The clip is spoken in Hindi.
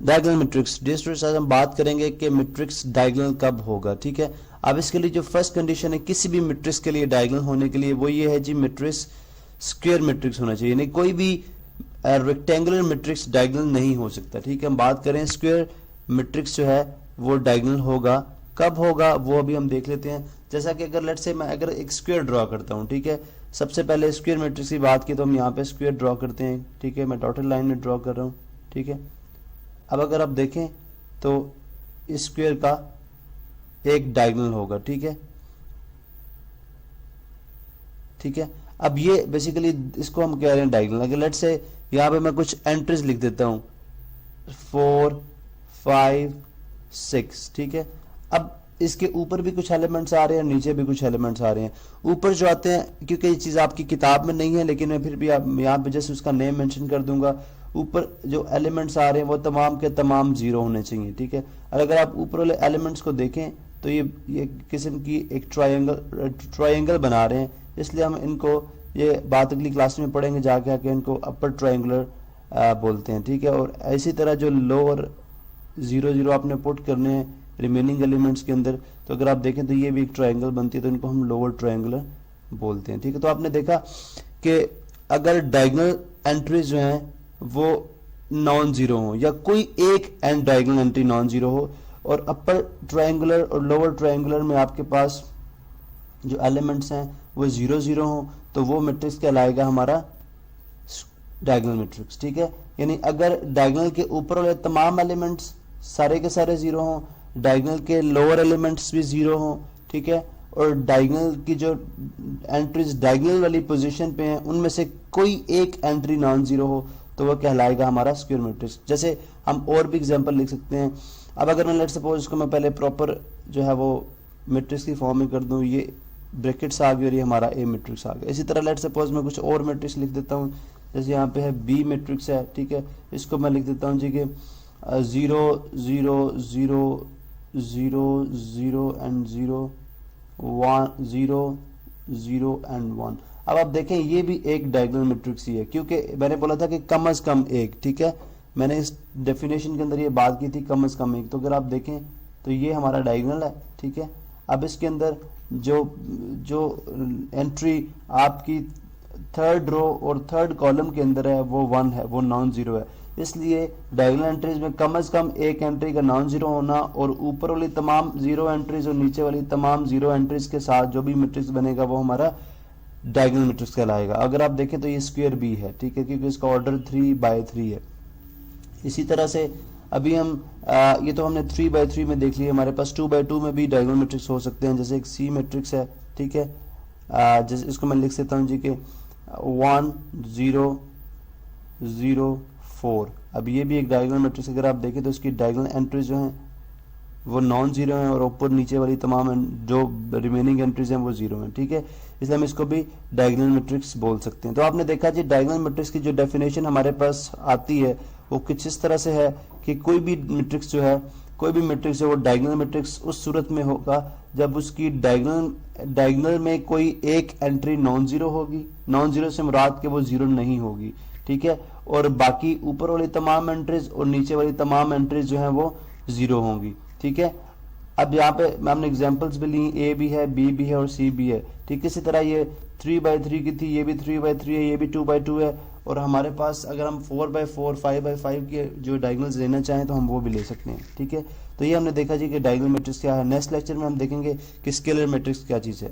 Diagonal matrix. डियर स्टूडेंट्स, आज हम बात करेंगे कि मैट्रिक्स डायगोनल कब होगा। ठीक है, अब इसके लिए जो फर्स्ट कंडीशन है किसी भी मैट्रिक्स के लिए डायगोनल होने के लिए वो ये है जी, मैट्रिक्स स्क्वायर मैट्रिक्स होना चाहिए, यानी कोई भी रेक्टेंगुलर मैट्रिक्स डायगोनल नहीं हो सकता। ठीक है, हम बात करें स्क्वायर मैट्रिक्स जो है वो डायगोनल होगा, कब होगा वो अभी हम देख लेते हैं। जैसा कि अगर लेट्स से मैं अगर एक स्क्वायर ड्रॉ करता हूँ, ठीक है, सबसे पहले स्क्वायर मैट्रिक्स की बात की तो हम यहाँ पे स्क्वायर ड्रॉ करते हैं। ठीक है, मैं डॉटेड लाइन में ड्रॉ कर रहा हूँ। ठीक है, अब अगर आप देखें तो इस स्क्वायर का एक डायगोनल होगा। ठीक है, ठीक है, अब ये बेसिकली इसको हम कह रहे हैं डायगोनल। अगर लेट्स से यहाँ पे मैं कुछ एंट्रीज लिख देता हूँ 4 5 6। ठीक है, अब इसके ऊपर भी कुछ एलिमेंट्स आ रहे हैं, नीचे भी कुछ एलिमेंट्स आ रहे हैं। ऊपर जो आते हैं, क्योंकि ये चीज़ आपकी किताब में नहीं है लेकिन मैं फिर भी यहाँ पे जैसे उसका नेम मेंशन कर दूंगा। ऊपर जो एलिमेंट्स आ रहे हैं वो तमाम के तमाम जीरो होने चाहिए। ठीक है, और अगर आप ऊपर वाले एलिमेंट्स को देखें तो ये किस्म की एक ट्रायंगल बना रहे हैं, इसलिए हम इनको ये बात अगली क्लास में पढ़ेंगे जाके आके, इनको अपर ट्रायंगुलर बोलते हैं। ठीक है, और इसी तरह जो लोअर 0 0 आपने पुट करने हैं रिमेनिंग एलिमेंट्स के अंदर, तो अगर आप देखें तो ये भी एक ट्रायंगल बनती है, तो इनको हम लोअर ट्रायंगुलर बोलते हैं। ठीक है, तो आपने देखा कि अगर डायगोनल एंट्रीज जो हैं वो नॉन जीरो हो या कोई एक and diagonal entry non zero हो, और अपर ट्रायंगुलर और लोअर ट्रायंगुलर में आपके पास जो एलिमेंट्स हैं वो 0 0 हो, तो वो मैट्रिक्स कहलाएगा हमारा डायगोनल मैट्रिक्स। ठीक है, यानी अगर डायगोनल के ऊपर वाले तमाम एलिमेंट्स सारे के सारे 0 हो, डायगोनल के लोअर एलिमेंट्स भी 0 हो, ठीक है, और डायगोनल की जो एंट्रीज डायगोनल वाली पोजीशन पे हैं उनमें से कोई एक एंट्री नॉन जीरो हो, तो वह कहलाएगा हमारा स्क्वायर मैट्रिक्स। जैसे हम और भी एग्जांपल लिख सकते हैं। अब अगर मैं लेट्स सपोज इसको मैं पहले प्रॉपर जो है वो मैट्रिक्स की फॉर्म में कर दूं, ये ब्रैकेट्स आ गई और ये हमारा ए मैट्रिक्स आ गया। इसी तरह लेट्स सपोज मैं कुछ और मैट्रिक्स लिख देता हूँ, जैसे यहाँ पे है बी मैट्रिक्स है। ठीक है, इसको मैं लिख देता हूँ जी कि 0 0 0 0 0 एंड 0 1 0 0 एंड 1। अब आप देखें ये भी एक डायगोनल मैट्रिक्स ही है, क्योंकि मैंने बोला था कि कम से कम एक। ठीक है, मैंने इस डेफिनेशन के अंदर ये बात की थी कम से कम एक, तो अगर आप देखें तो ये हमारा डायगोनल है। ठीक है, अब इसके अंदर जो जो एंट्री आपकी थर्ड रो और थर्ड कॉलम के अंदर है वो 1 है, वो नॉन जीरो है, इसलिए डायगोनल एंट्रीज में कम से कम एक एंट्री का नॉन जीरो होना और ऊपर वाली तमाम जीरो एंट्रीज और नीचे वाली तमाम जीरो एंट्रीज के साथ जो भी मैट्रिक्स बनेगा वो हमारा डायगोनल मैट्रिक्स कहलाएगा। अगर आप देखें तो ये स्क्वायर बी है। ठीक है, क्योंकि इसका ऑर्डर 3/3 है। इसी तरह से अभी हम ये तो हमने 3/3 में देख लिया, हमारे पास 2/2 में भी डायगोनल मैट्रिक्स हो सकते हैं, जैसे एक सी मैट्रिक्स है। ठीक है, जैसे इसको मैं लिख सकता हूँ जी कि 1 0 0 4। अब ये भी एक डायगोनल मैट्रिक्स, अगर आप देखें तो इसकी डायगोनल एंट्रीज जो हैं वो नॉन जीरो हैं और ऊपर नीचे वाली तमाम जो रिमेनिंग एंट्रीज हैं वो जीरो हैं। ठीक है, इसलिए हम इसको भी डायगोनल मैट्रिक्स बोल सकते हैं। तो आपने देखा जी डायगोनल मैट्रिक्स की जो डेफिनेशन हमारे पास आती है वो कुछ इस तरह से है कि कोई भी मैट्रिक्स जो है, कोई भी मैट्रिक्स है वो डायगोनल मैट्रिक्स उस सूरत में होगा जब उसकी डायगोनल में कोई एक एंट्री नॉन जीरो होगी। नॉन जीरो से मुराद के वो जीरो नहीं होगी। ठीक है, और बाकी ऊपर वाली तमाम एंट्रीज और नीचे वाली तमाम एंट्रीज जो है वो जीरो होंगी। ठीक है, अब यहाँ पे हमने एग्जांपल्स भी ली, ए भी है, बी भी है और सी भी है। ठीक है, इसी तरह ये 3/3 की थी, ये भी 3/3 है, ये भी 2/2 है, और हमारे पास अगर हम 4/4 5/5 के जो डायगोनल्स लेना चाहें तो हम वो भी ले सकते हैं। ठीक है, तो ये हमने देखा जी कि डायगोनल मैट्रिक्स क्या है। नेक्स्ट लेक्चर में हम देखेंगे कि स्केलर मैट्रिक्स क्या चीज़ है।